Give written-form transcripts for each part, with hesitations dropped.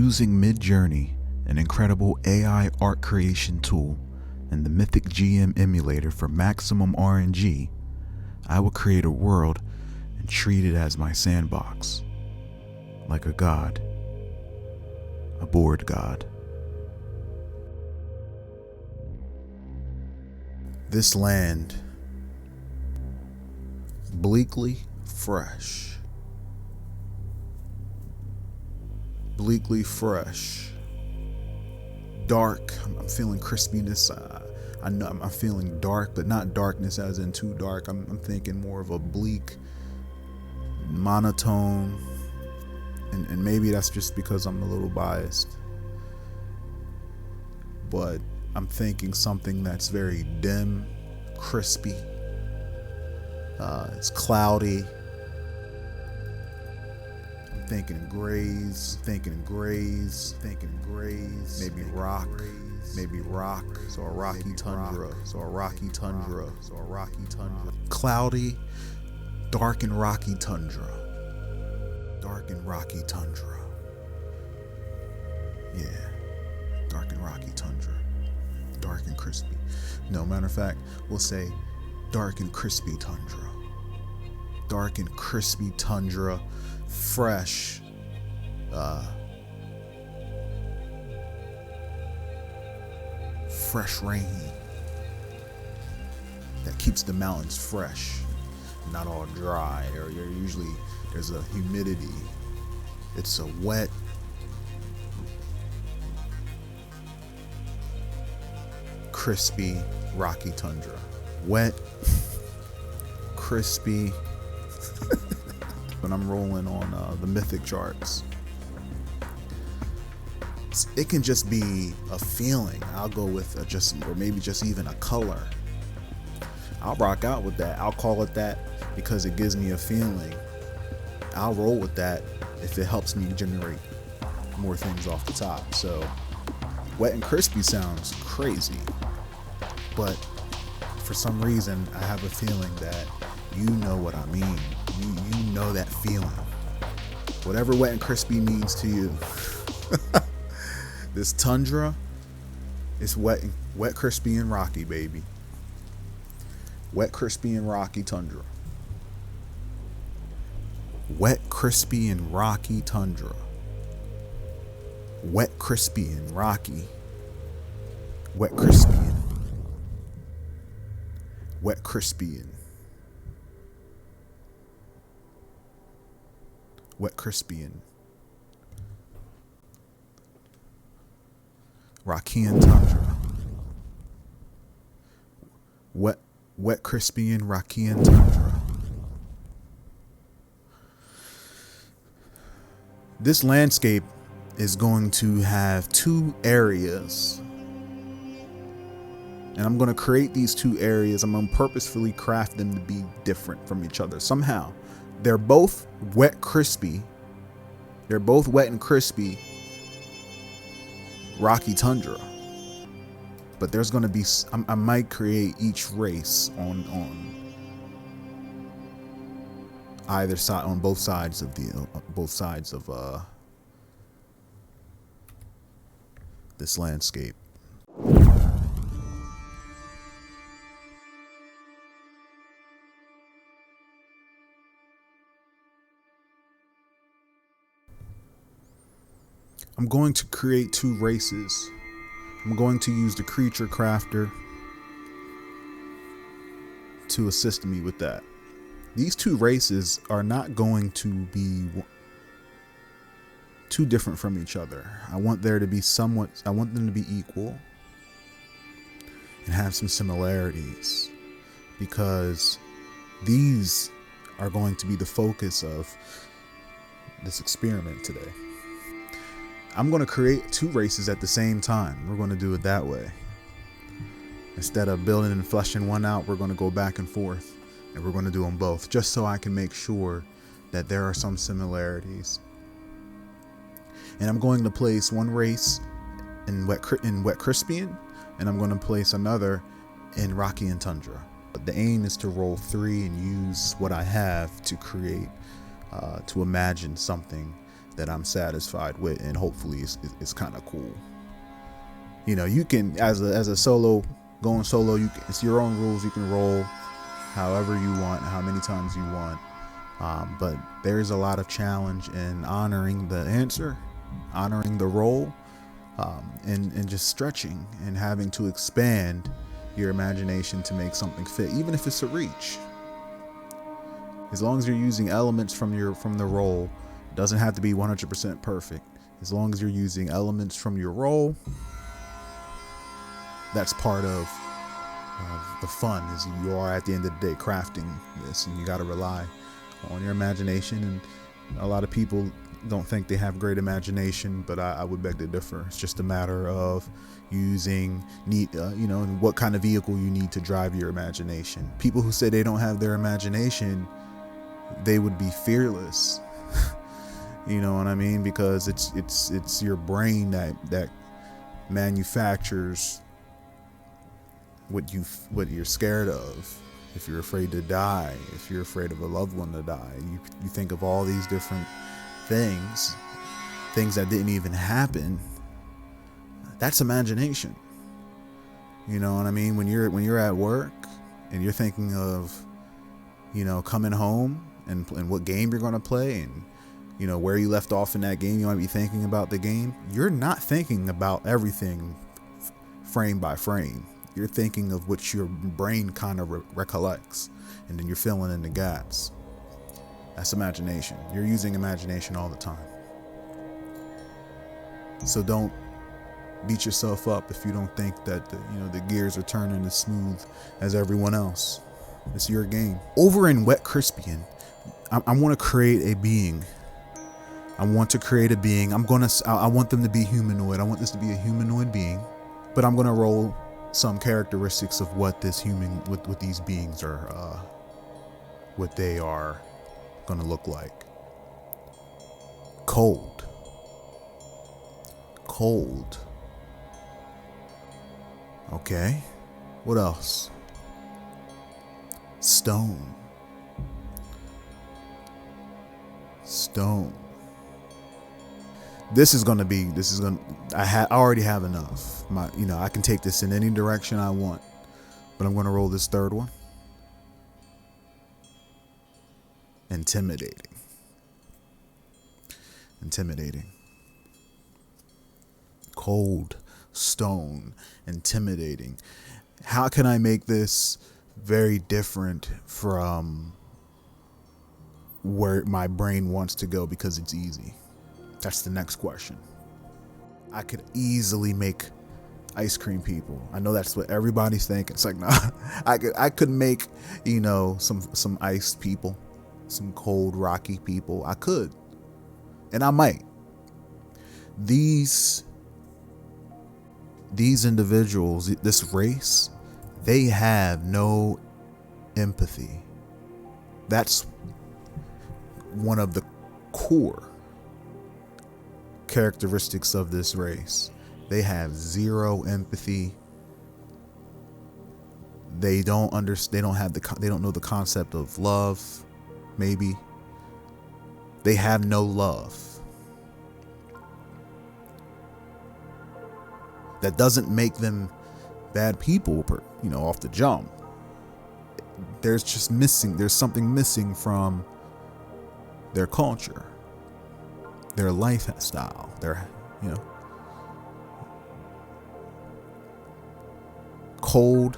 Using Midjourney, an incredible AI art creation tool, and the Mythic GM emulator for maximum RNG, I will create a world and treat it as my sandbox. Like a god. A bored god. This land, bleakly fresh. Bleakly fresh. Dark. I'm feeling crispiness. I know I'm feeling dark, but not darkness as in too dark. I'm thinking more of a bleak, monotone, and maybe that's just because I'm a little biased. But I'm thinking something that's very dim, crispy. It's cloudy. I'm thinking grays, maybe rock, so a rocky tundra. Cloudy, dark and rocky tundra. Yeah, dark and rocky tundra. Dark and crispy. No, matter of fact, we'll say dark and crispy tundra. Dark and crispy tundra. Fresh. Fresh rain that keeps the mountains fresh, not all dry, or usually there's a humidity. It's a wet, crispy, rocky tundra. Wet, crispy. When I'm rolling on the Mythic charts, it can just be a feeling. I'll go with or maybe just even a color. I'll rock out with that. I'll call it that because it gives me a feeling. I'll roll with that if it helps me generate more things off the top. So wet and crispy sounds crazy, but for some reason I have a feeling that you know what I mean. You know that feeling. Whatever wet and crispy means to you. This tundra is wet, crispy, and rocky, baby. Wet, crispy, and rocky tundra. Wet, crispy, and rocky tundra. Wet, crispy, and rocky. Wet, crispy, and wet, crispy, and wet, crispy, and Rockian tundra. Wet, crispy, and Rockian tundra. This landscape is going to have two areas. And I'm going to create these two areas. I'm going to purposefully craft them to be different from each other somehow. They're both wet, crispy. They're both wet and crispy, rocky tundra. But there's going to be, I might create each race on either side, on both sides of this landscape. I'm going to create two races. I'm going to use the creature crafter to assist me with that. These two races are not going to be too different from each other. I want them to be equal and have some similarities, because these are going to be the focus of this experiment today. I'm going to create two races at the same time. We're going to do it that way. Instead of building and fleshing one out, we're going to go back and forth, and we're going to do them both, just so I can make sure that there are some similarities. And I'm going to place one race in wet crispian, and I'm going to place another in rocky and tundra. But the aim is to roll 3 and use what I have to create, to imagine something that I'm satisfied with, and hopefully it's kind of cool. You know, you can, as a solo, going solo, it's your own rules. You can roll however you want, how many times you want. But there's a lot of challenge in honoring the answer, honoring the role, and just stretching and having to expand your imagination to make something fit, even if it's a reach. As long as you're using elements from the role, it doesn't have to be 100% perfect. As long as you're using elements from your role, that's part of the fun. Is you are at the end of the day crafting this, and you got to rely on your imagination. And a lot of people don't think they have great imagination, but I would beg to differ. It's just a matter of using and what kind of vehicle you need to drive your imagination. People who say they don't have their imagination, they would be fearless. You know what I mean? Because it's your brain that manufactures what you're scared of. If you're afraid to die, if you're afraid of a loved one to die, you think of all these different things that didn't even happen. That's imagination. You know what I mean? When you're at work and you're thinking of, coming home and what game you're going to play, and where you left off in that game, you might be thinking about the game. You're not thinking about everything frame by frame. You're thinking of what your brain kind of recollects, and then you're filling in the gaps. That's imagination. You're using imagination all the time. So don't beat yourself up if you don't think that the gears are turning as smooth as everyone else. It's your game. Over in Wet Crispian, I want to create a being. I want them to be humanoid. I want this to be a humanoid being, but I'm going to roll some characteristics of what this what these beings are, what they are going to look like. Cold. Okay. What else? Stone. I already have enough. I can take this in any direction I want, but I'm going to roll this third one. Intimidating. Cold, stone, intimidating. How can I make this very different from where my brain wants to go because it's easy? That's the next question. I could easily make ice cream people. I know that's what everybody's thinking. It's like, nah, I could make, some ice people, some cold, rocky people. I could, and I might. These individuals, this race, they have no empathy. That's one of the core characteristics of this race. They have zero empathy. They don't know the concept of love. Maybe they have no love. That doesn't make them bad people, off the jump. There's something missing from their culture, their lifestyle, cold,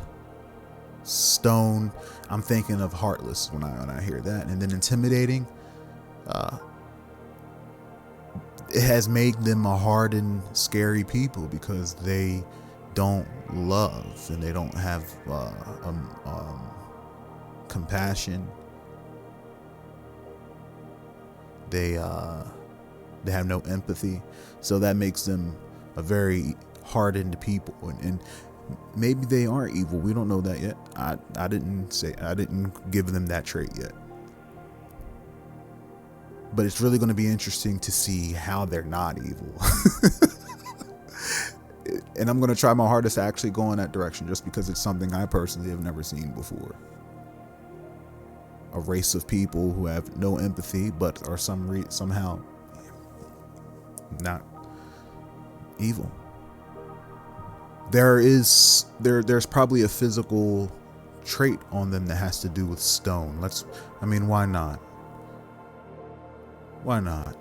stone. I'm thinking of heartless when I hear that. And then intimidating, it has made them a hardened, scary people because they don't love and they don't have compassion. They have no empathy, so that makes them a very hardened people. And maybe they are evil. We don't know that yet. I didn't give them that trait yet. But it's really going to be interesting to see how they're not evil. And I'm going to try my hardest to actually go in that direction, just because it's something I personally have never seen before. A race of people who have no empathy, but are somehow not evil. There's probably a physical trait on them that has to do with stone. Why not? Why not?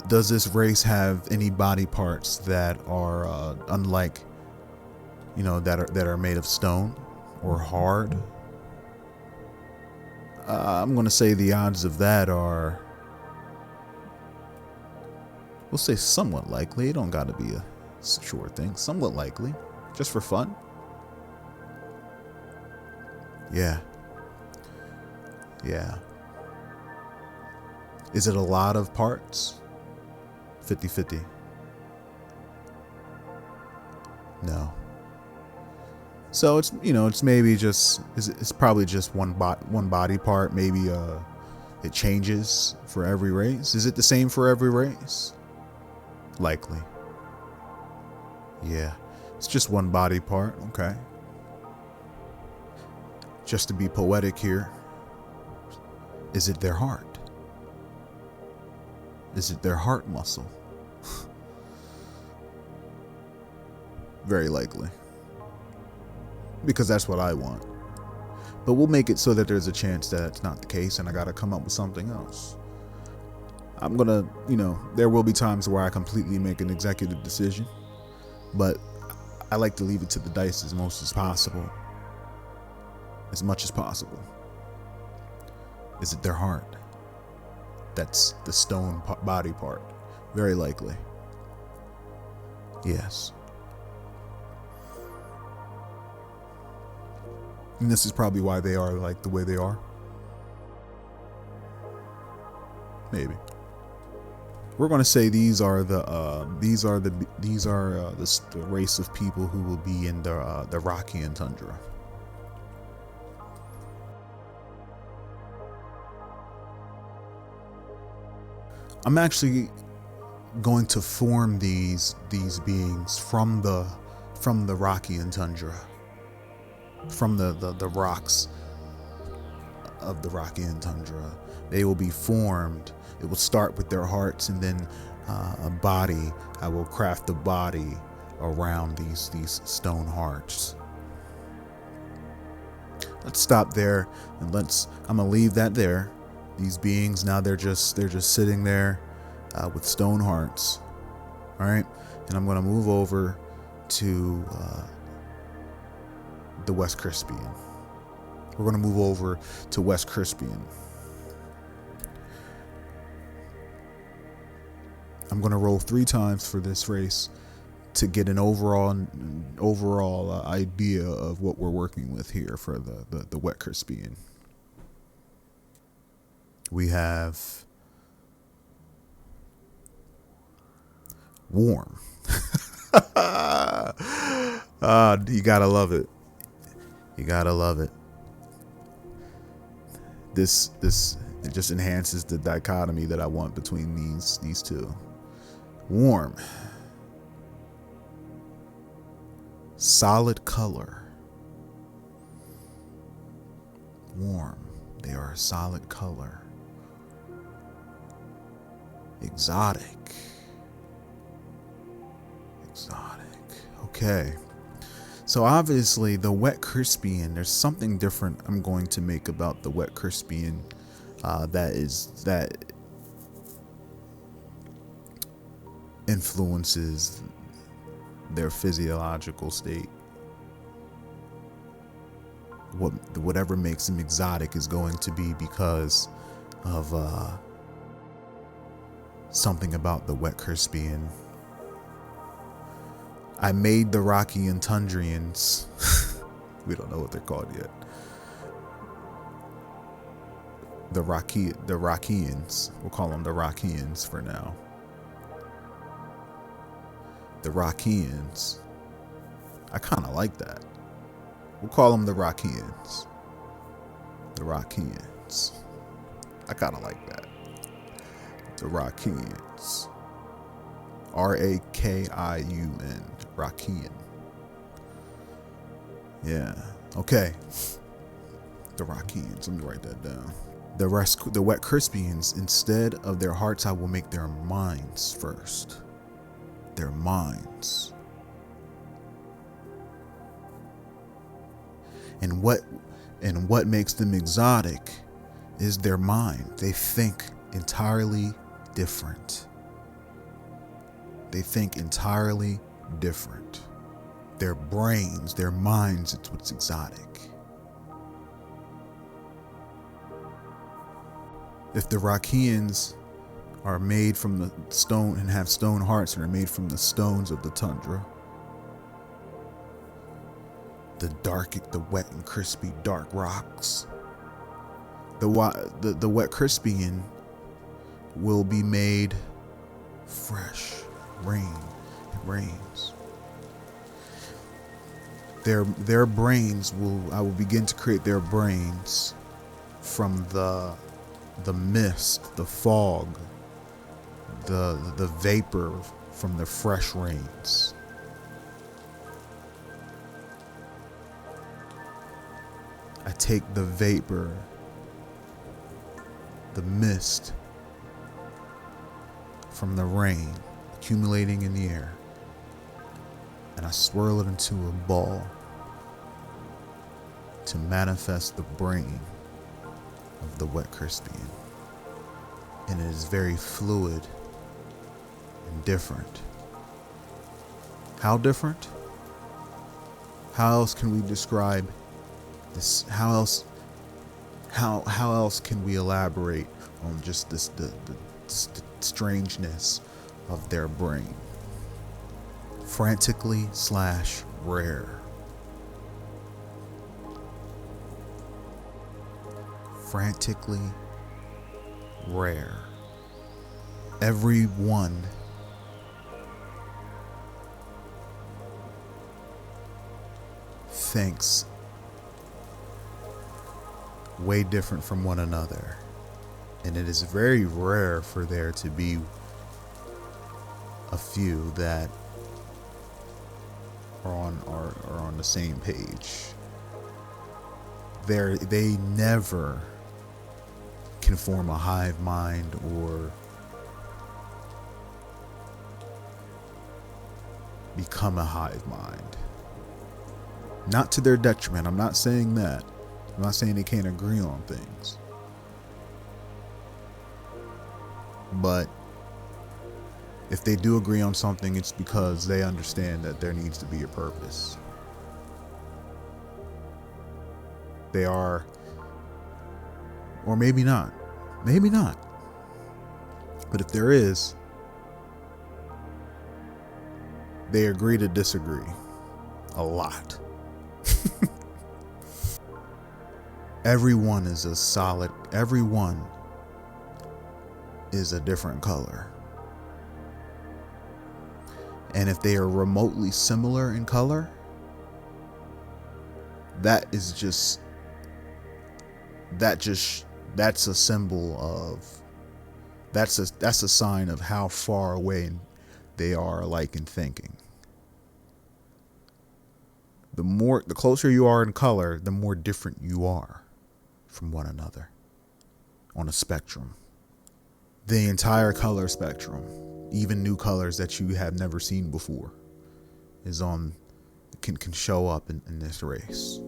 Does this race have any body parts that are unlike, that are made of stone or hard? I'm gonna say the odds of that are, we'll say somewhat likely. It don't gotta be a sure thing. Somewhat likely, just for fun. Yeah. Is it a lot of parts? 50-50. No. So it's maybe just, it's probably just one body part. Maybe it changes for every race. Is it the same for every race? Likely. Yeah. It's just one body part. Okay. Just to be poetic here. Is it their heart? Is it their heart muscle? Very likely. Because that's what I want. But we'll make it so that there's a chance that it's not the case and I gotta come up with something else. I'm gonna, there will be times where I completely make an executive decision. But I like to leave it to the dice as much as possible. Is it their heart? That's the stone body part. Very likely. Yes. And this is probably why they are like the way they are. Maybe. We're going to say these are the race of people who will be in the Rockian tundra. I'm actually going to form these beings from the Rockian tundra, from the rocks of the Rockian tundra. They will be formed. It will start with their hearts, and then a body. I will craft the body around these stone hearts. Let's stop there, and I'm gonna leave that there. These beings now, they're just sitting there with stone hearts. All right, and I'm gonna move over to the West Crispian. We're gonna move over to West Crispian. I'm gonna roll 3 times for this race to get an overall idea of what we're working with here for the Wet Crispian. We have warm. You gotta love it. You gotta love it. This it just enhances the dichotomy that I want between these two. Warm. Solid color. Warm. They are a solid color. Exotic. Okay. So obviously the Wet Crispian, there's something different I'm going to make about the Wet Crispian that influences their physiological state. Whatever makes them exotic is going to be because of something about the Wet Crispian. I made the Rockian Tundrians. We don't know what they're called yet. The Rockians. We'll call them the Rockians for now. The Rockians. I kind of like that. We'll call them the Rockians. The Rockians. I kind of like that. The Rockians. Rakiun. Rockian. Yeah. Okay. The Rockians. Let me write that down. The wet Crispians, instead of their hearts, I will make their minds first. Their minds. And what makes them exotic is their mind. They think entirely different. They think entirely different. Their brains, their minds, it's what's exotic. If the Rockians are made from the stone and have stone hearts and are made from the stones of the tundra, the wet and crispy dark rocks, the wet Crispian will be made fresh. Rain. It rains. Their brains I will begin to create their brains from the mist, the fog, the vapor from the fresh rains. I take the vapor, the mist from the rain accumulating in the air, and I swirl it into a ball to manifest the brain of the wet Crispian. And it is very fluid and different. How different? How else can we describe this? How else can we elaborate on just this the strangeness of their brain? Frantically / rare. Frantically rare. Everyone thinks way different from one another, and it is very rare for there to be a few that are on the same page. They never can form a hive mind or become a hive mind. Not to their detriment. I'm not saying that. I'm not saying they can't agree on things. But if they do agree on something, it's because they understand that there needs to be a purpose. They are, or maybe not. Maybe not. But if there is, they agree to disagree. A lot. Everyone is everyone is a different color. And if they are remotely similar in color, that's a symbol of, that's a sign of how far away they are alike in thinking. The closer you are in color, the more different you are from one another on a spectrum. The entire color spectrum, even new colors that you have never seen before, can show up in this race.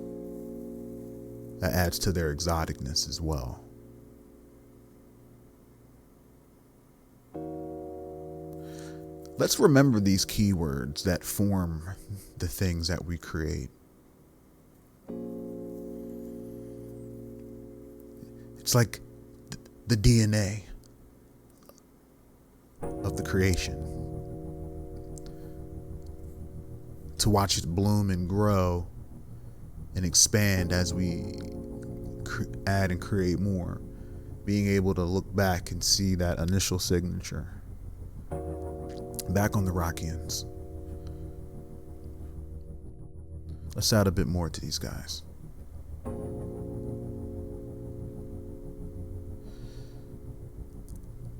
That adds to their exoticness as well. Let's remember these keywords that form the things that we create. It's like the DNA of the creation. To watch it bloom and grow and expand as we add and create more. Being able to look back and see that initial signature. Back on the Rockians. Let's add a bit more to these guys.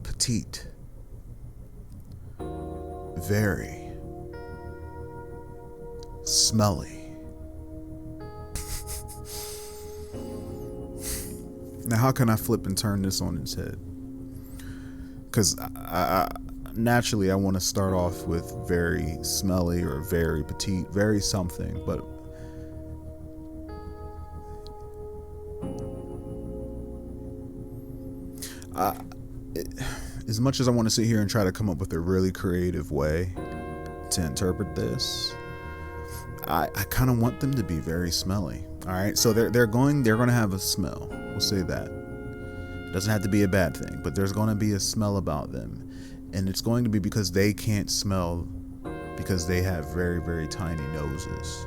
Petite. Very. Smelly. Now, how can I flip and turn this on its head? Because I naturally, I want to start off with very smelly or very petite, very something, but as much as I want to sit here and try to come up with a really creative way to interpret this, I kind of want them to be very smelly. All right, so they're going to have a smell. We'll say that. It doesn't have to be a bad thing, but there's going to be a smell about them, and it's going to be because they can't smell because they have very, very tiny noses,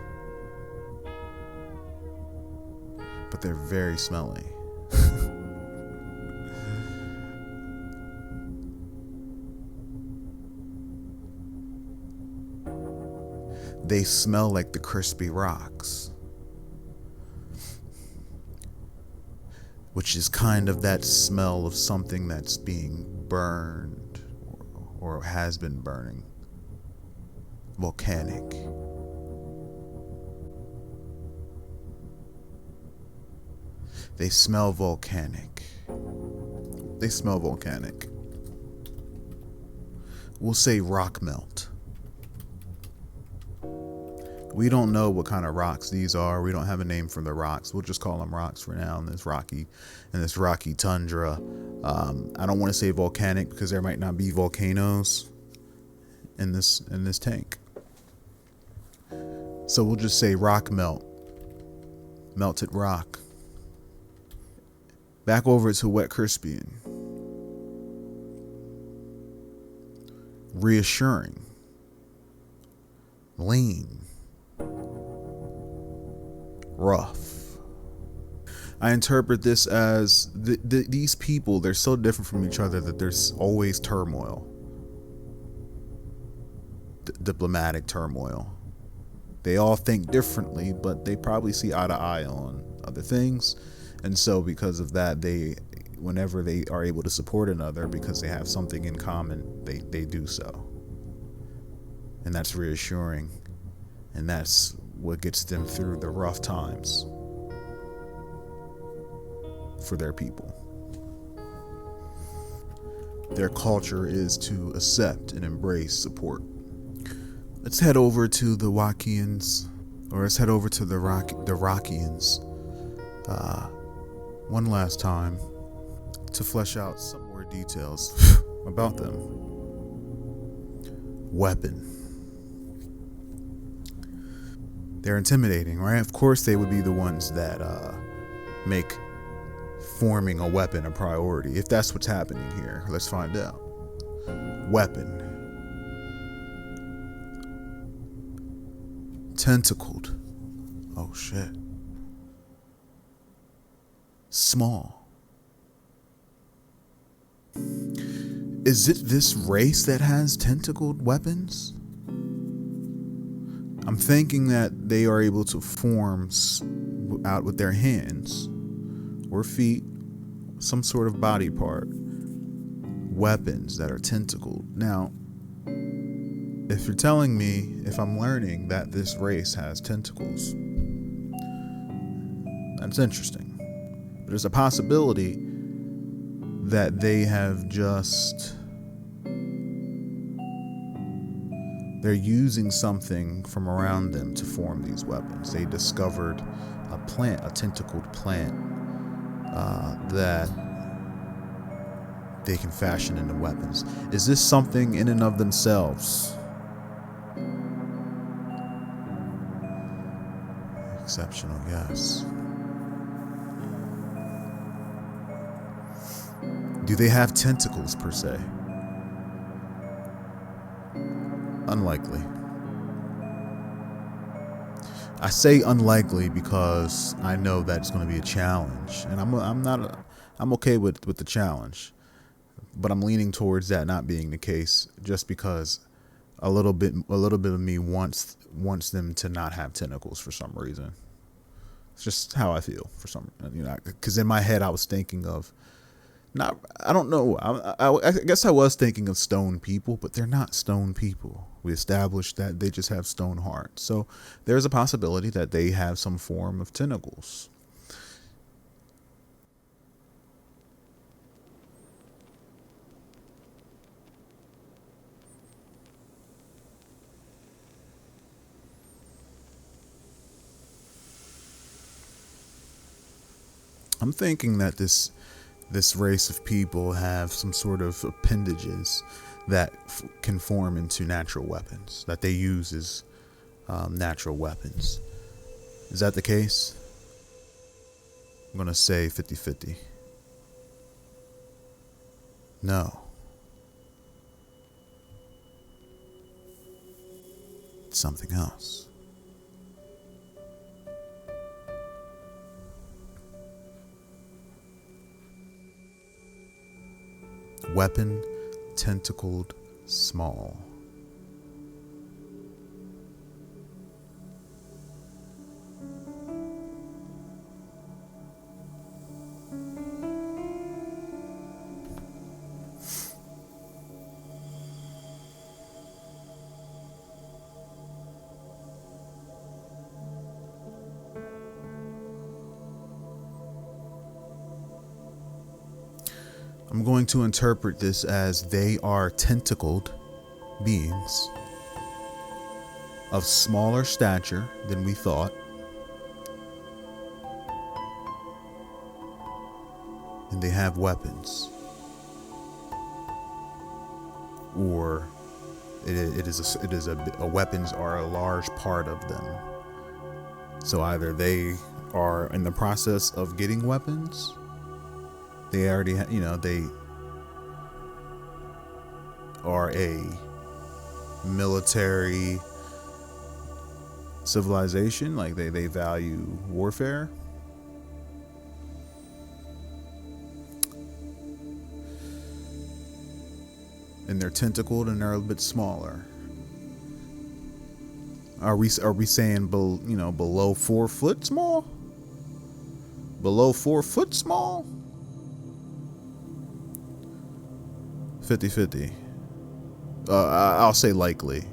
but they're very smelly. They smell like the crispy rocks, which is kind of that smell of something that's being burned or has been burning. Volcanic. They smell volcanic. They smell volcanic. We'll say rock melt. We don't know what kind of rocks these are. We don't have a name for the rocks. We'll just call them rocks for now in this rocky tundra. I don't want to say volcanic because there might not be volcanoes in this tank. So we'll just say rock melt. Melted rock. Back over to wet crispian. Reassuring. Lean. Rough. I interpret this as these people, they're so different from each other that there's always turmoil. Diplomatic turmoil. They all think differently, but they probably see eye to eye on other things. And so because of that, whenever they are able to support another because they have something in common, they do so. And that's reassuring. And that's what gets them through the rough times for their people. Their culture is to accept and embrace support. Let's head over to the Wakians, or let's head over to the Rockians one last time to flesh out some more details about them. Weapon. They're intimidating, right? Of course they would be the ones that make forming a weapon a priority. If that's what's happening here, let's find out. Weapon. Tentacled. Oh shit. Small. Is it this race that has tentacled weapons? I'm thinking that they are able to form out with their hands or feet, some sort of body part, weapons that are tentacled. Now, if you're telling me, if I'm learning that this race has tentacles, that's interesting. But there's a possibility that they have just... they're using something from around them to form these weapons. They discovered a plant, a tentacled plant, that they can fashion into weapons. Is this something in and of themselves? Exceptional, yes. Do they have tentacles per se? Unlikely. I say unlikely because I know that it's going to be a challenge, and I'm okay with the challenge, but I'm leaning towards that not being the case, just because a little bit of me wants them to not have tentacles for some reason. It's just how I feel for some, because in my head I was thinking of I don't know. I guess I was thinking of stone people, but they're not stone people. We established that they just have stone hearts. So there's a possibility that they have some form of tentacles. I'm thinking that this race of people have some sort of appendages that can form into natural weapons that they use as natural weapons. Is that the case? I'm going to say 50-50. No. It's something else. Weapon tentacled small. I'm going to interpret this as they are tentacled beings of smaller stature than we thought, and they have weapons, or weapons are a large part of them. So either they are in the process of getting weapons. They already, they are a military civilization. Like they value warfare. And they're tentacled and they're a bit smaller. Are we saying below 4 foot small? Below 4 foot small? 50-50. I'll say likely.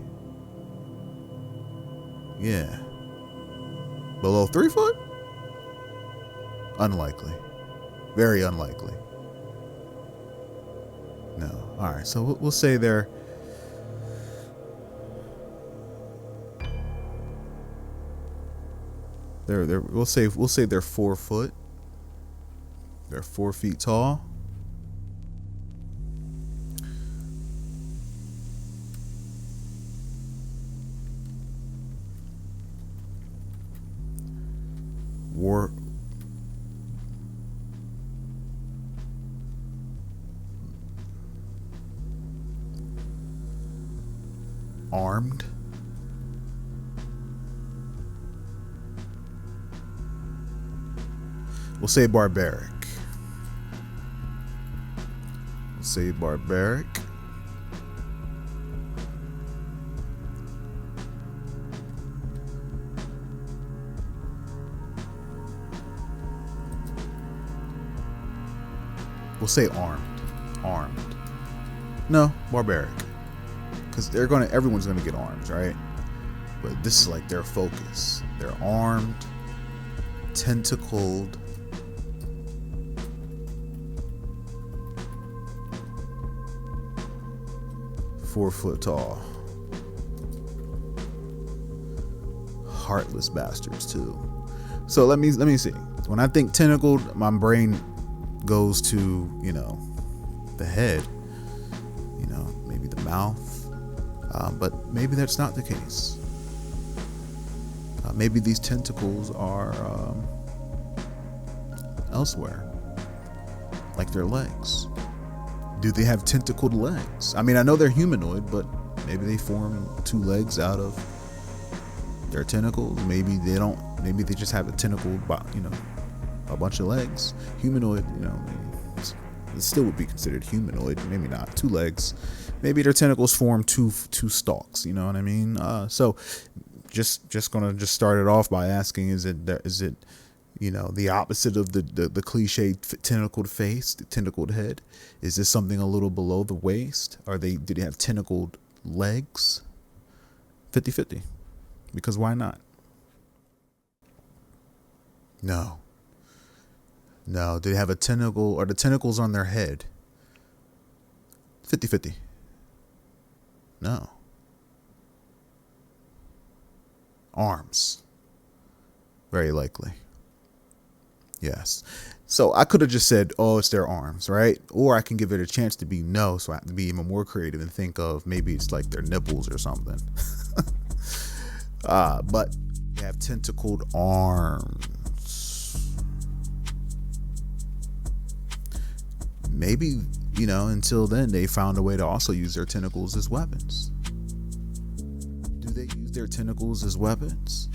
Yeah. Below 3 foot? Unlikely. Very unlikely. No. All right. So we'll say they're we'll say they're 4 foot. They're 4 feet tall. Armed. We'll say barbaric. We'll say barbaric. We'll say armed. Armed. No, barbaric. Because everyone's gonna get arms, right? But this is like their focus. They're armed, tentacled, four foot tall, heartless bastards too. So let me see. When I think tentacled, my brain goes to the head, maybe the mouth. But maybe that's not the case. Maybe these tentacles are elsewhere, like their legs. Do they have tentacled legs? I mean, I know they're humanoid, but maybe they form 2 legs out of their tentacles. Maybe they don't. Maybe they just have a tentacled, a bunch of legs. Humanoid, it still would be considered humanoid. Maybe not 2 legs. Maybe their tentacles form two stalks. You know what I mean? So just gonna start it off by asking: Is it the opposite of the cliched tentacled face, the tentacled head? Is this something a little below the waist? Do they have tentacled legs? 50-50. Because why not? No. Do they have a tentacle? Are the tentacles on their head? 50-50. No. Arms. Very likely. Yes. So I could have just said, oh, it's their arms, right? Or I can give it a chance to be no, so I have to be even more creative and think of maybe it's like their nipples or something. But they have tentacled arms. Maybe, until then they found a way to also use their tentacles as weapons. Do they use their tentacles as weapons?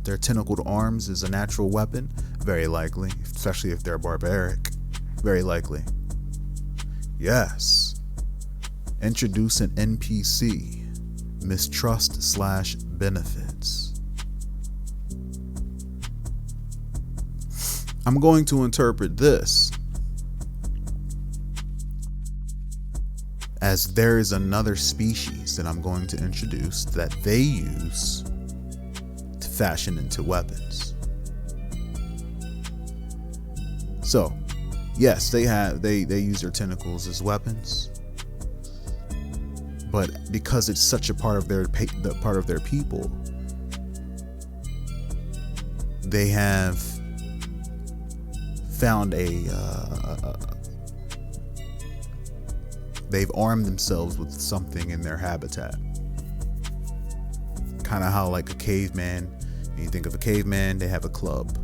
Their tentacled arms is a natural weapon? Very likely, especially if they're barbaric. Very likely. Yes. Introduce an NPC. Mistrust/benefits. I'm going to interpret this as there is another species that I'm going to introduce that they use to fashion into weapons. So, yes, they use their tentacles as weapons, but because it's such a part of their people, they have found they've armed themselves with something in their habitat. Kind of how like a caveman, when you think of a caveman, they have a club.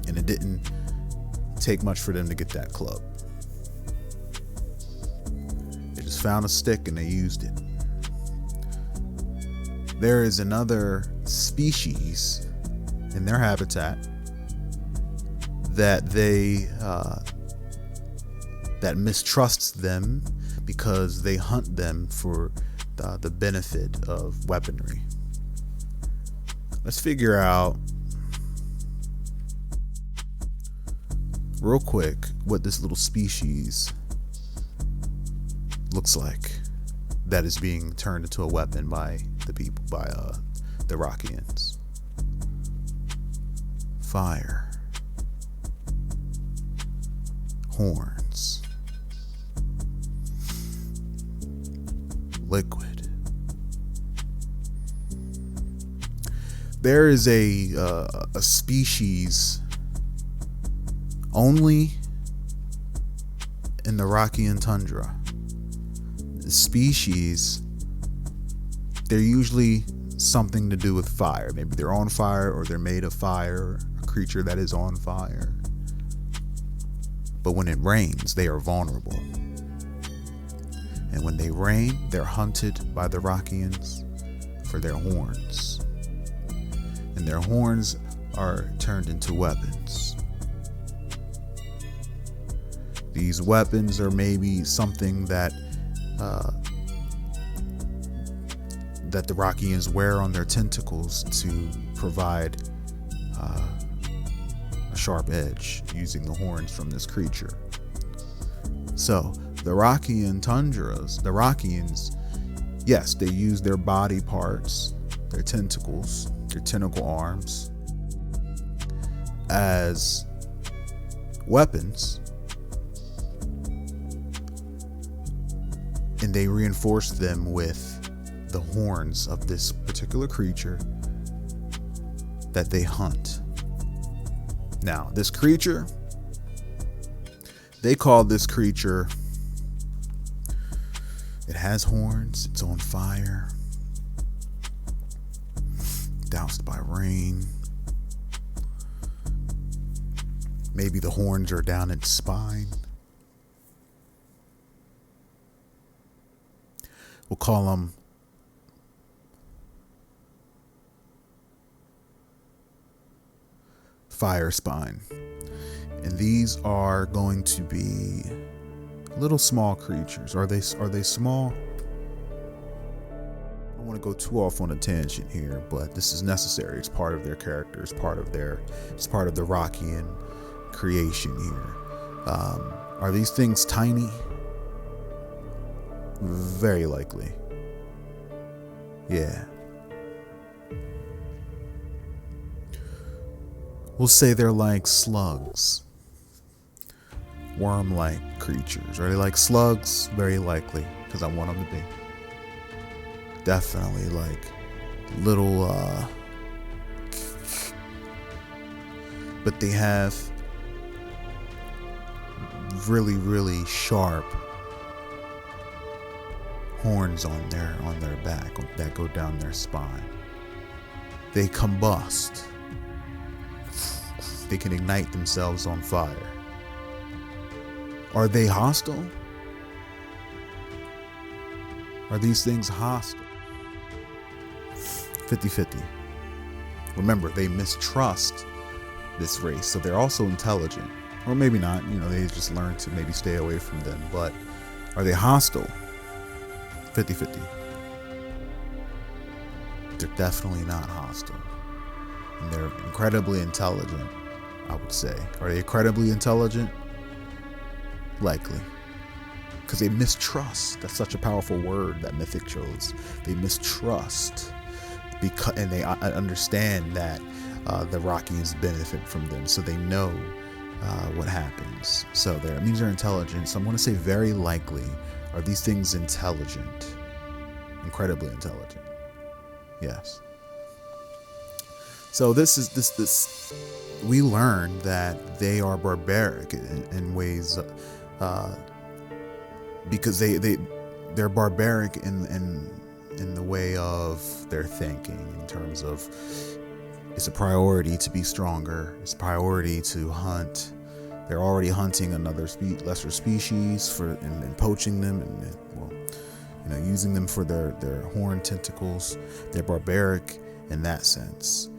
And it didn't take much for them to get that club. They just found a stick and they used it. There is another species in their habitat that that mistrusts them because they hunt them for the benefit of weaponry. Let's figure out real quick what this little species looks like that is being turned into a weapon by the Rockians. Fire. Horns. Liquid. There is a species only in the Rockian tundra. The species, they're usually something to do with fire. Maybe they're on fire or they're made of fire, a creature that is on fire. But when it rains, they are vulnerable. And when they rain, they're hunted by the Rockians for their horns. And their horns are turned into weapons. These weapons are maybe something that the Rockians wear on their tentacles to provide a sharp edge using the horns from this creature. So the Rockian tundras, the Rockians, yes, they use their body parts, their tentacles, their tentacle arms as weapons, and they reinforce them with the horns of this particular creature that they hunt. Now, this creature, they call this creature, it has horns, it's on fire, doused by rain. Maybe the horns are down its spine. We'll call them fire spine. And these are going to be little small creatures. Are they small? I don't want to go too off on a tangent here, but this is necessary. It's part of their character. It's part of the Rockian creation here. Are these things tiny? Very likely. Yeah. We'll say they're like slugs. Worm-like creatures. Are they like slugs? Very likely, because I want them to be. Definitely like little but they have really, really sharp horns on their back that go down their spine. They combust. They can ignite themselves on fire. Are they hostile? Are these things hostile? 50-50. Remember, they mistrust this race, so they're also intelligent. Or maybe not, they just learn to maybe stay away from them. But are they hostile? 50-50. They're definitely not hostile. And they're incredibly intelligent, I would say. Are they incredibly intelligent? Likely. Because they mistrust. That's such a powerful word that Mythic chose. They mistrust. And they understand that the Rockians benefit from them. So they know what happens. So it means they're intelligent. So I'm going to say very likely. Are these things intelligent? Incredibly intelligent. Yes. So this we learn that they are barbaric in ways because they're barbaric in the way of their thinking, in terms of it's a priority to be stronger, it's a priority to hunt. They're already hunting another lesser species and poaching them and using them for their horn tentacles. They're barbaric in that sense.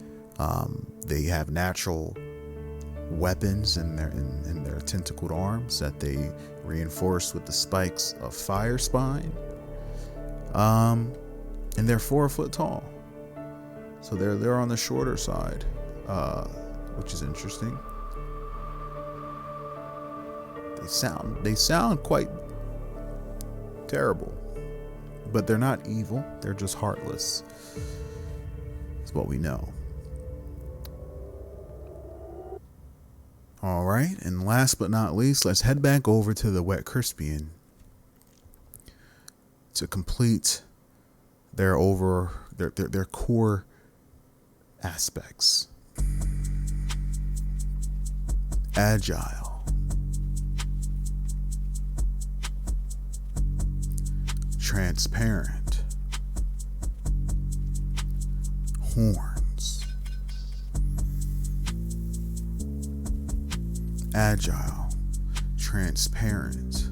They have natural weapons in their tentacled arms that they reinforce with the spikes of fire spine. And they're 4 foot tall, so they're on the shorter side, which is interesting. They sound quite terrible, but they're not evil. They're just heartless. That's what we know. All right, and last but not least, let's head back over to the Wet Crispian to complete their core aspects. Agile, transparent, horns. Agile, transparent,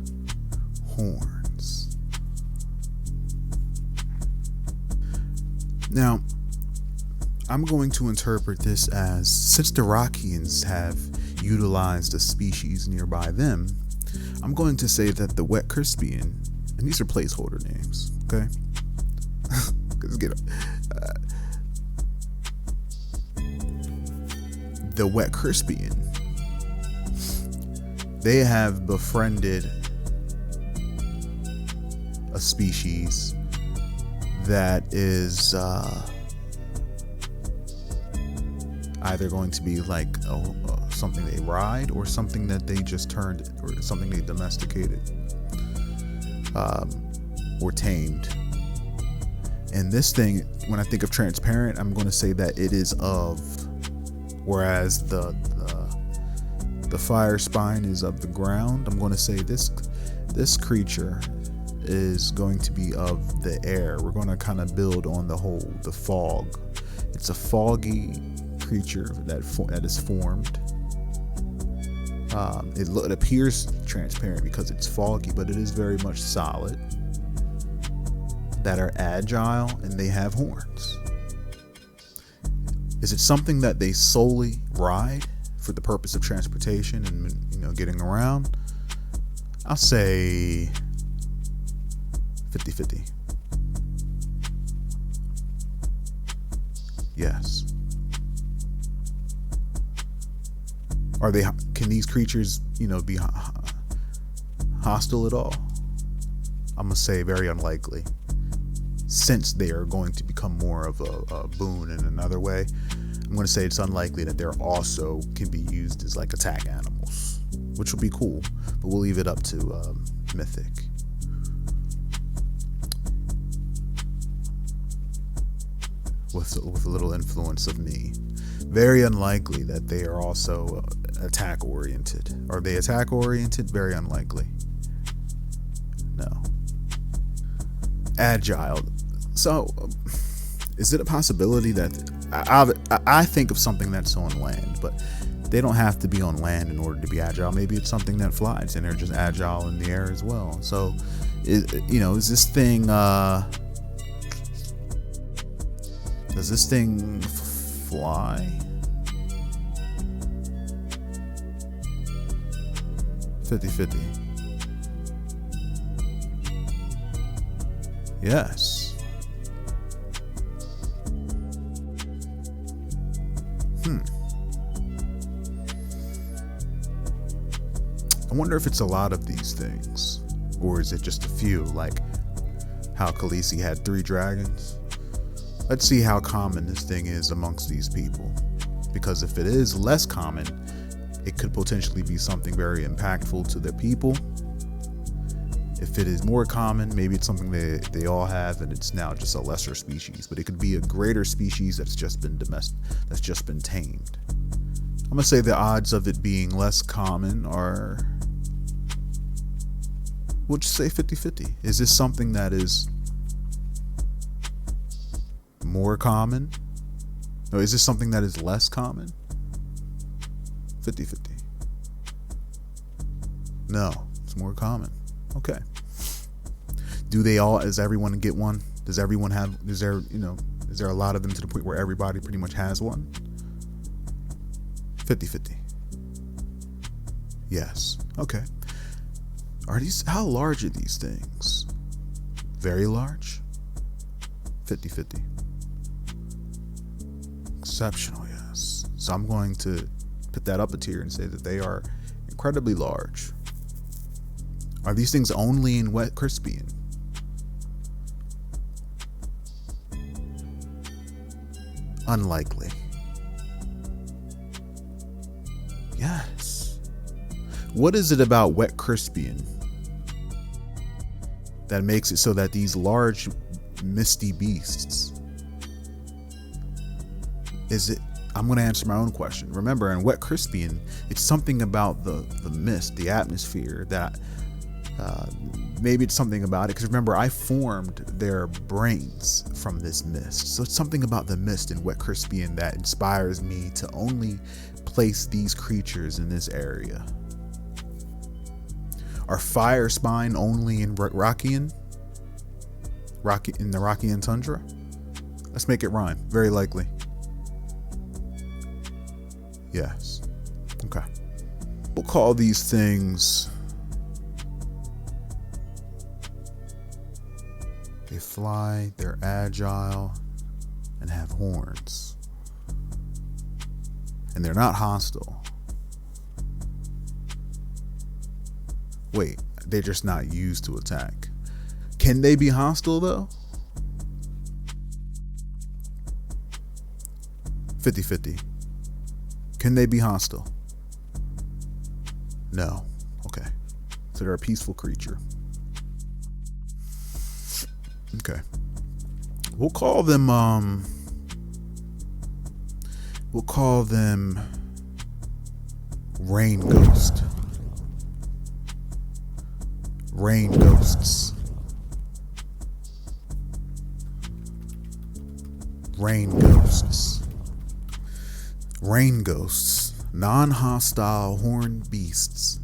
horns. Now, I'm going to interpret this as, since the Rockians have utilized a species nearby them, I'm going to say that the Wet Crispian, and these are placeholder names, okay? The Wet Crispian, they have befriended a species that is either going to be like something they ride, or something that they just turned, or something they domesticated or tamed. And this thing, when I think of transparent, I'm going to say that it is of, whereas the fire spine is of the ground, I'm going to say this creature is going to be of the air. We're going to kind of build on the fog. It's a foggy creature that is formed. It appears transparent because it's foggy, but it is very much solid. That are agile, and they have horns. Is it something that they solely ride for the purpose of transportation and getting around? I'll say 50-50. Yes. Can these creatures, be hostile at all? I'm gonna say very unlikely, since they are going to become more of a boon in another way. I'm gonna say it's unlikely that they're also can be used as like attack animals, which would be cool, but we'll leave it up to Mythic. With a little influence of me. Very unlikely that they are also attack oriented. Are they attack oriented? Very unlikely. No. Agile. So, is it a possibility that I think of something that's on land, but they don't have to be on land in order to be agile? Maybe it's something that flies and they're just agile in the air as well. So, is this thing, does this thing fly? 50-50. Yes. I wonder if it's a lot of these things, or is it just a few, like how Khaleesi had 3 dragons? Let's see how common this thing is amongst these people, because if it is less common, it could potentially be something very impactful to their people. If it is more common, maybe it's something they all have and it's now just a lesser species, but it could be a greater species that's just been tamed. I'm gonna say the odds of it being less common are, we'll just say 50-50. Is this something that is more common? Or is this something that is less common? 50-50. No, it's more common. Okay. Do they all, does everyone get one? Does everyone have, is there a lot of them to the point where everybody pretty much has one? 50-50. Yes. Okay. How large are these things? Very large? 50-50. Exceptional, yes. So I'm going to put that up a tier and say that they are incredibly large. Are these things only in Wet Crispian? Unlikely. Yes. What is it about Wet Crispian that makes it so that these large misty beasts, is it, I'm going to answer my own question. Remember, in Wet Crispian, it's something about the mist, the atmosphere, that maybe it's something about it, because remember, I formed their brains from this mist. So it's something about the mist in Wet Crispian that inspires me to only place these creatures in this area. Are fire spine only in Rockian? In the Rockian tundra? Let's make it rhyme. Very likely. Yes. Okay. We'll call these things, they fly, they're agile, and have horns. And they're not hostile. Wait, they're just not used to attack. Can they be hostile though? 50-50. Can they be hostile? No. Okay. So they're a peaceful creature. Okay. We'll call them rain ghost. Rain ghosts. Rain ghosts. Rain ghosts, non-hostile horned beasts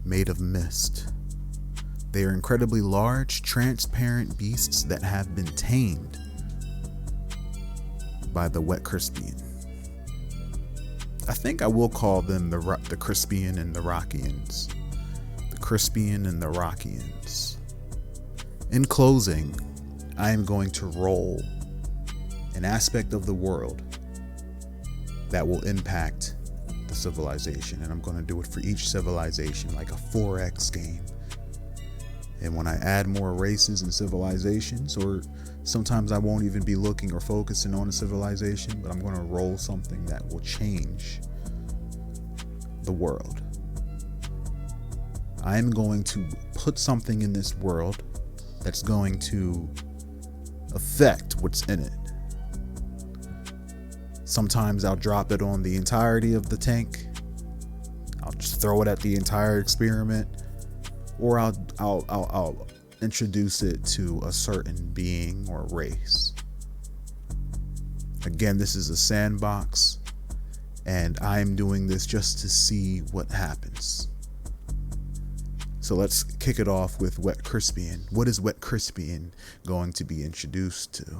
made of mist. They are incredibly large, transparent beasts that have been tamed by the Wet Crispian. I think I will call them the Crispian and the Rockians. The Crispian and the Rockians. In closing, I am going to roll an aspect of the world that will impact the civilization, and I'm going to do it for each civilization, like a 4x game. And when I add more races and civilizations, or sometimes I won't even be looking or focusing on a civilization, but I'm going to roll something that will change the world. I'm going to put something in this world that's going to affect what's in it. Sometimes I'll drop it on the entirety of the tank. I'll just throw it at the entire experiment, or I'll introduce it to a certain being or race. Again, this is a sandbox, and I'm doing this just to see what happens. So let's kick it off with Wet Crispian. What is Wet Crispian going to be introduced to?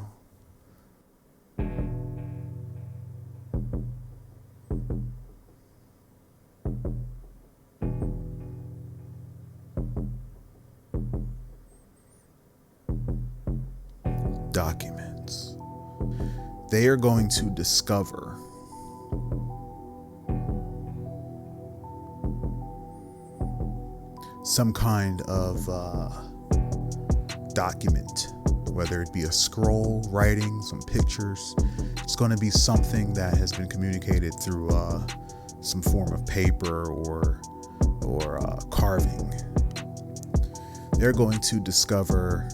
Documents. They are going to discover some kind of document, whether it be a scroll, writing, some pictures. It's going to be something that has been communicated through some form of paper or carving. They're going to discover,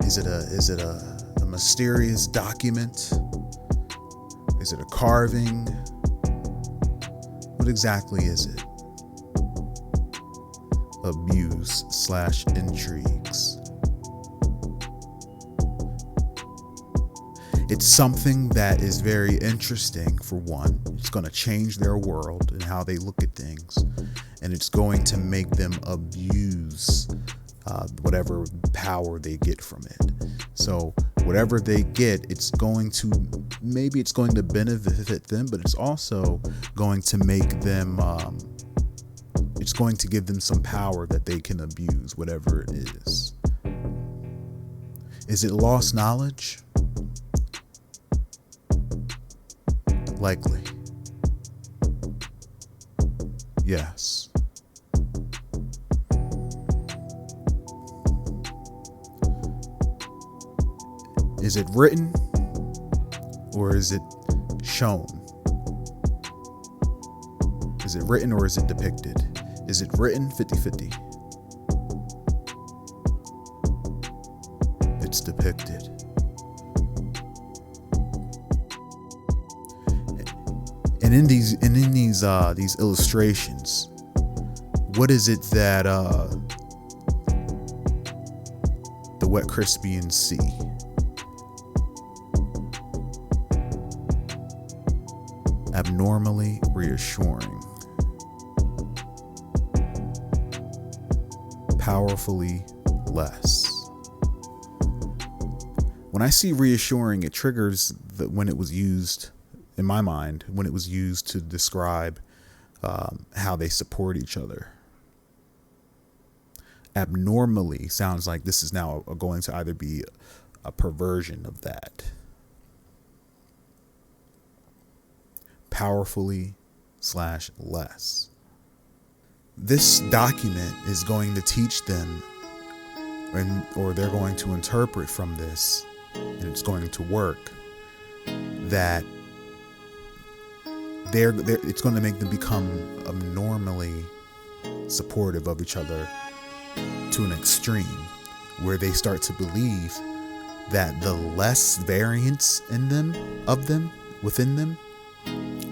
is it a mysterious document? Is it a carving? What exactly is it? Abuse/intrigues. It's something that is very interesting. For one, it's going to change their world and how they look at things, and it's going to make them abuse whatever power they get from it. So whatever they get, it's going to benefit them, but it's also going to make them it's going to give them some power that they can abuse, whatever it is. Is it lost knowledge? Likely. Yes. Is it written or is it shown? Is it written or is it depicted? Is it written? 50-50. It's depicted. And in these illustrations, what is it that the Wet Crispians see? Abnormally reassuring. Powerfully less. When I see reassuring, it triggers when it was used in my mind, when it was used to describe how they support each other. Abnormally sounds like this is now going to either be a perversion of that. Powerfully/less. This document is going to teach them, or they're going to interpret from this, and it's going to work, that it's going to make them become abnormally supportive of each other to an extreme, where they start to believe that the less variance within them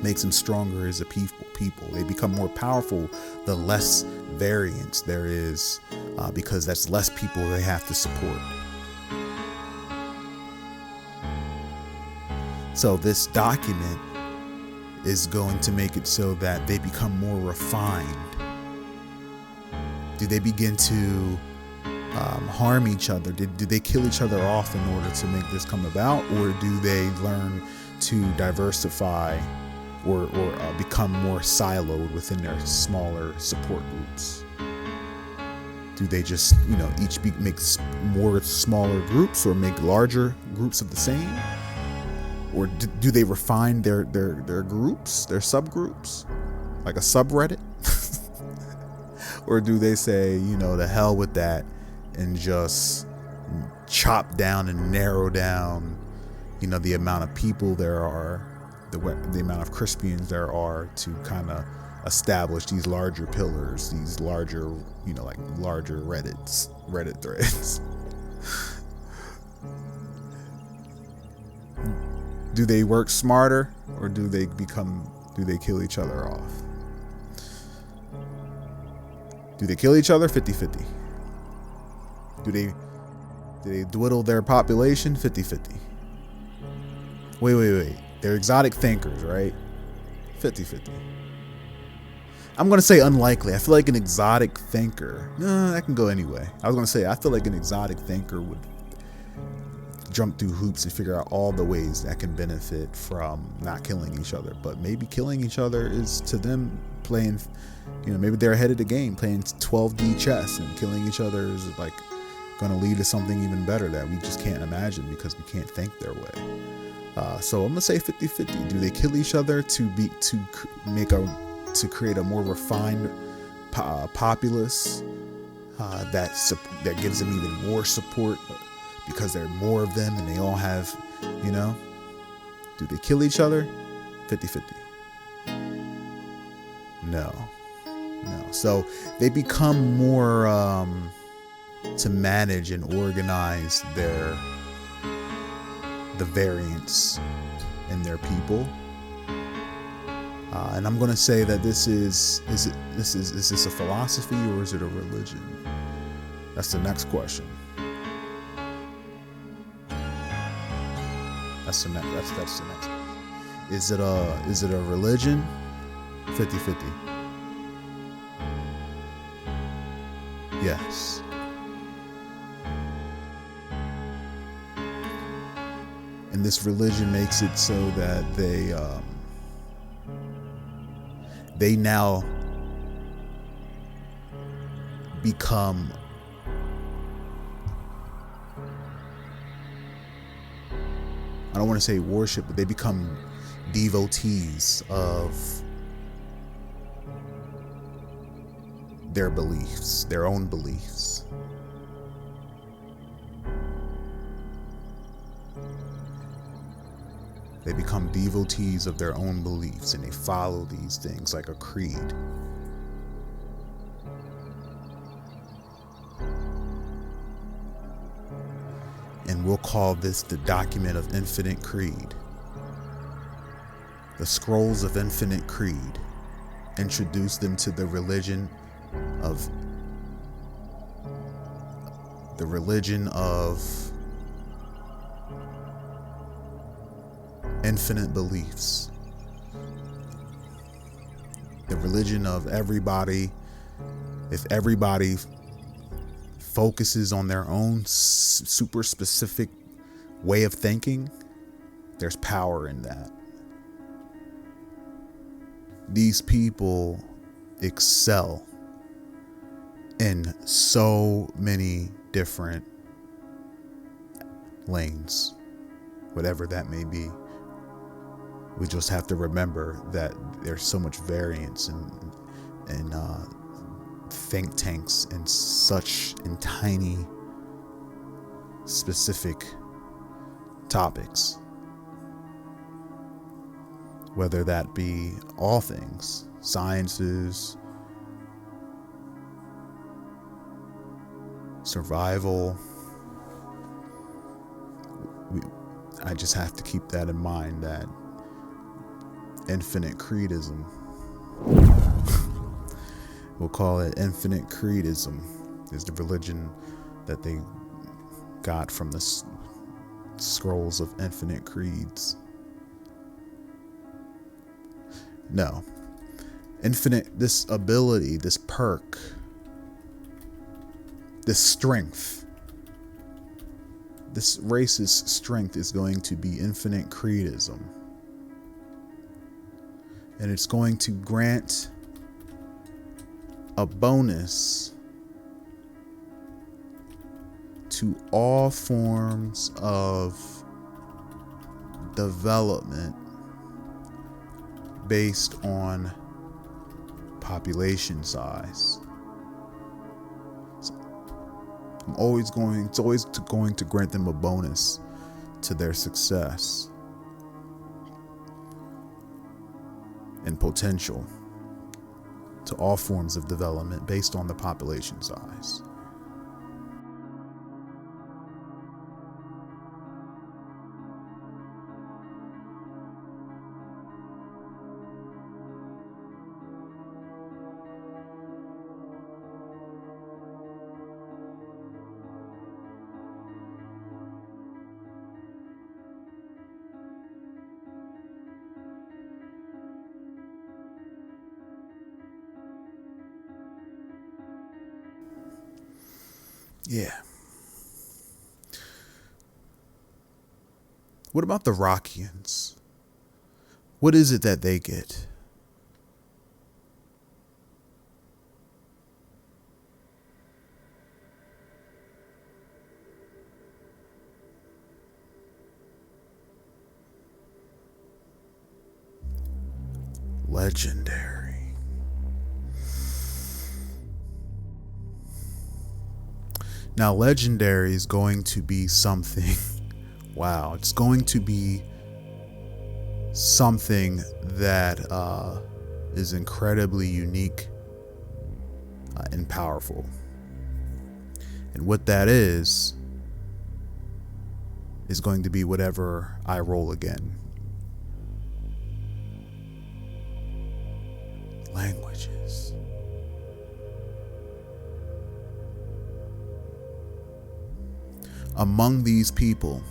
makes them stronger as a people. They become more powerful the less variance there is, because that's less people they have to support. So this document is going to make it so that they become more refined. Do they begin to harm each other? Do they kill each other off in order to make this come about, or do they learn to diversify or become more siloed within their smaller support groups? Do they just, each make more smaller groups, or make larger groups of the same? Or do they refine their groups, their subgroups, like a subreddit? Or do they say, to hell with that, and just chop down and narrow down, the amount of people there are, the amount of Crispians there are, to kind of establish these larger pillars, these larger, like larger Reddit threads. Do they work smarter, or do they kill each other off? Do they kill each other? 50-50. Do they dwindle their population? 50-50. Wait. They're exotic thinkers, right? 50-50. I'm going to say unlikely. I feel like an exotic thinker. No, that can go anyway. I was going to say, I feel like an exotic thinker would jump through hoops and figure out all the ways that can benefit from not killing each other. But maybe killing each other is to them playing, maybe they're ahead of the game playing 12D chess, and killing each other is like going to lead to something even better that we just can't imagine because we can't think their way. So I'm gonna say 50-50. Do they kill each other to create a more refined populace that gives them even more support because there are more of them and they all have, Do they kill each other? 50-50. No. So they become more to manage and organize the variance in their people, and I'm going to say that is this a philosophy or is it a religion? That's the next question. That's the next. Is it a religion? 50-50. Yes. And this religion makes it so that they now become I don't want to say worship, but they become devotees of their beliefs, their own beliefs. They become devotees of their own beliefs, and they follow these things like a creed. And we'll call this the document of infinite creed. The scrolls of infinite creed introduce them to the religion of infinite beliefs. The religion of everybody. If everybody focuses on their own super specific way of thinking, there's power in that. These people excel in so many different lanes, whatever that may be. We just have to remember that there's so much variance in think tanks and such in tiny specific topics, whether that be all things, sciences, survival. I just have to keep that in mind, that infinite creedism, we'll call it infinite creedism, is the religion that they got from the scrolls of infinite creeds. No. Infinite, this ability, this perk, this strength, this race's strength is going to be infinite creedism. And it's going to grant a bonus to all forms of development based on population size. It's always going to grant them a bonus to their success and potential to all forms of development based on the population size. Yeah. What about the Rockians? What is it that they get? Legendary. Now, legendary is going to be something. Wow, it's going to be something that is incredibly unique and powerful. And what that is going to be whatever I roll again. Languages. Among these people,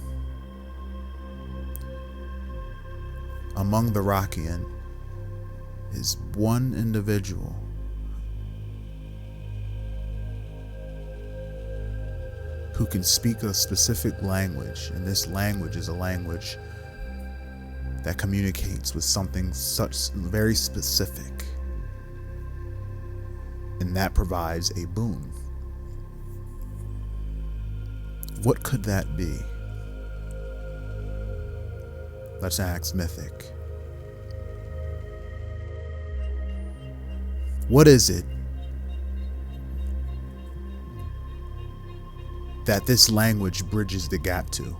among the Rockian, is one individual who can speak a specific language, and this language is a language that communicates with something such very specific, and that provides a boon. What could that be? Let's ask Mythic. What is it that this language bridges the gap to?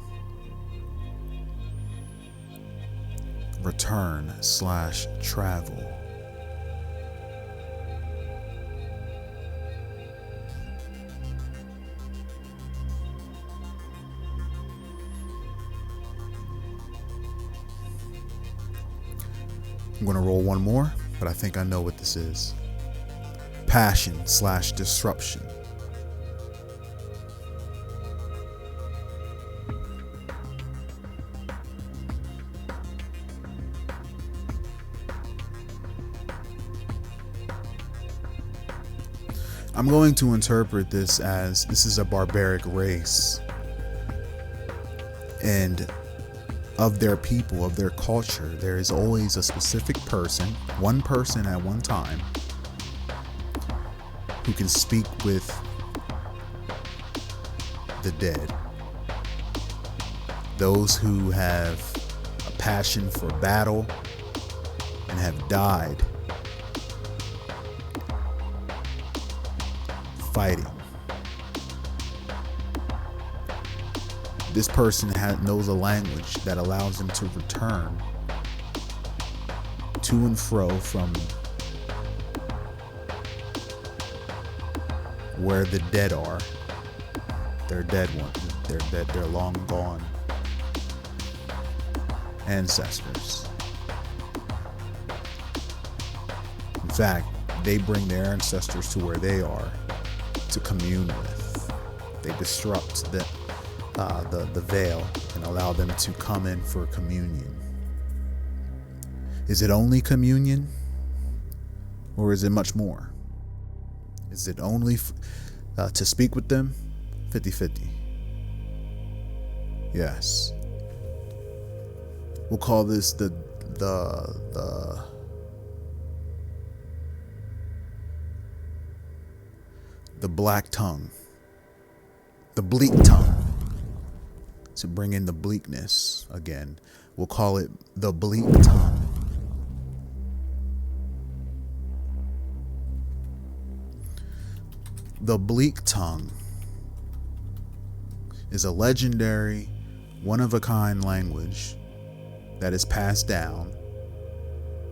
Return/travel. I'm going to roll one more, but I think I know what this is. Passion/disruption. I'm going to interpret this as this is a barbaric race, and of their people, of their culture, there is always a specific person, one person at one time, who can speak with the dead. Those who have a passion for battle and have died fighting. This person knows a language that allows them to return to and fro from where the dead are. They're dead ones. They're dead. They're long gone ancestors. In fact, they bring their ancestors to where they are to commune with. They disrupt the veil and allow them to come in for communion. Is it only communion, or is it much more? Is it only to speak with them? 50-50. Yes. We'll call this the black tongue, the bleak tongue. To bring in the bleakness again, we'll call it the bleak tongue. The bleak tongue is a legendary, one-of-a-kind language that is passed down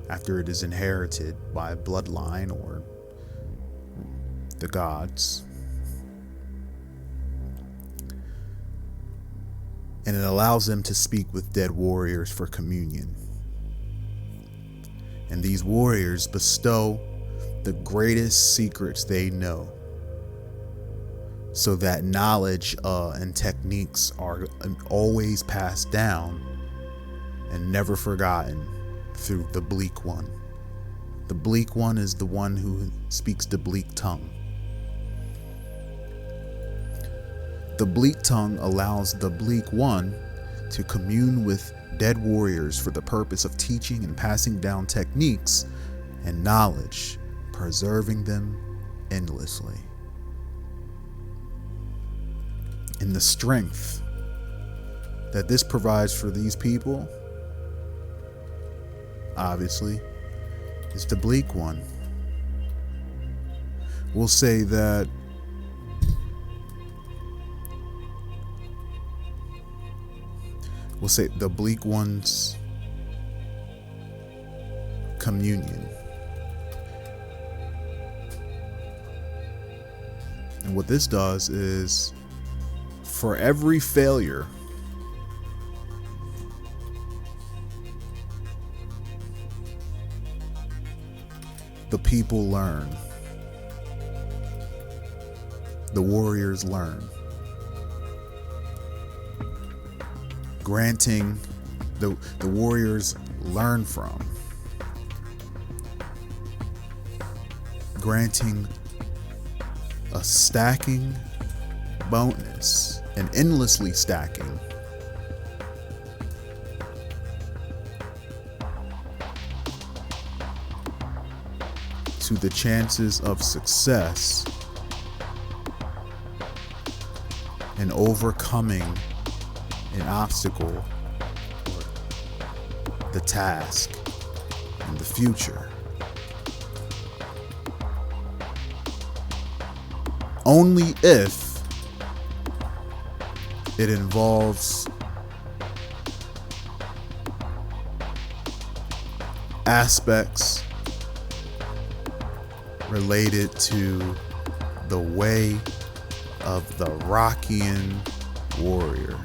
after it is inherited by bloodline or the gods. And it allows them to speak with dead warriors for communion. And these warriors bestow the greatest secrets they know, so that knowledge and techniques are always passed down and never forgotten through the bleak one. The bleak one is the one who speaks the bleak tongue. The bleak tongue allows the bleak one to commune with dead warriors for the purpose of teaching and passing down techniques and knowledge, preserving them endlessly. And the strength that this provides for these people, obviously, is the bleak one. We'll say that the bleak one's communion. And what this does is, for every failure, the people learn. The warriors learn. Granting the warriors learn from. Granting a stacking bonus, and endlessly stacking to the chances of success and overcoming an obstacle or the task in the future. Only if it involves aspects related to the way of the Rockian warrior.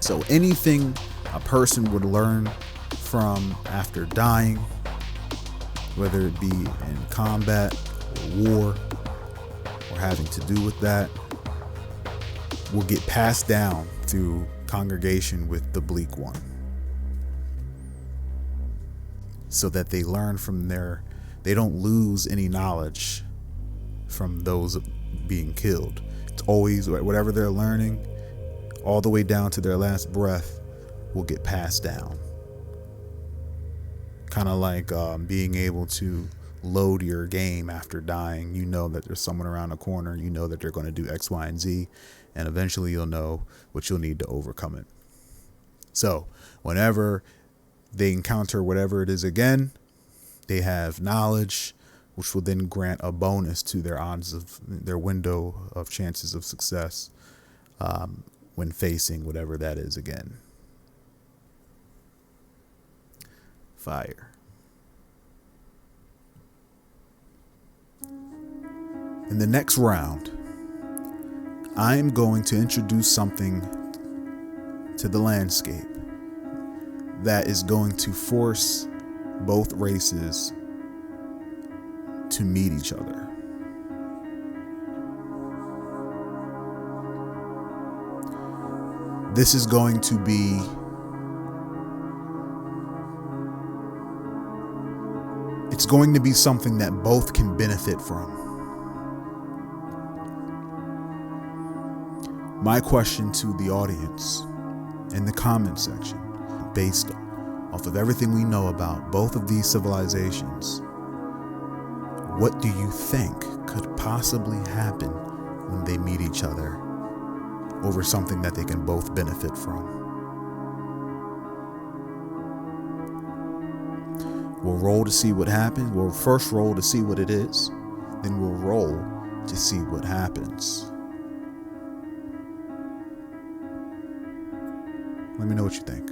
So anything a person would learn from after dying, whether it be in combat or war or having to do with that, will get passed down through congregation with the bleak one, so that they learn from they don't lose any knowledge from those being killed. It's always whatever they're learning, all the way down to their last breath, will get passed down. Kind of like being able to load your game after dying. You know that there's someone around the corner. You know that they're going to do X, Y, and Z, and eventually you'll know what you'll need to overcome it. So whenever they encounter whatever it is again, they have knowledge, which will then grant a bonus to their odds of their window of chances of success when facing whatever that is again. Fire. In the next round, I am going to introduce something to the landscape that is going to force both races to meet each other. This is going to be something that both can benefit from. My question to the audience in the comment section, based off of everything we know about both of these civilizations, what do you think could possibly happen when they meet each other over something that they can both benefit from? We'll roll to see what happens. We'll first roll to see what it is, then we'll roll to see what happens. Let me know what you think.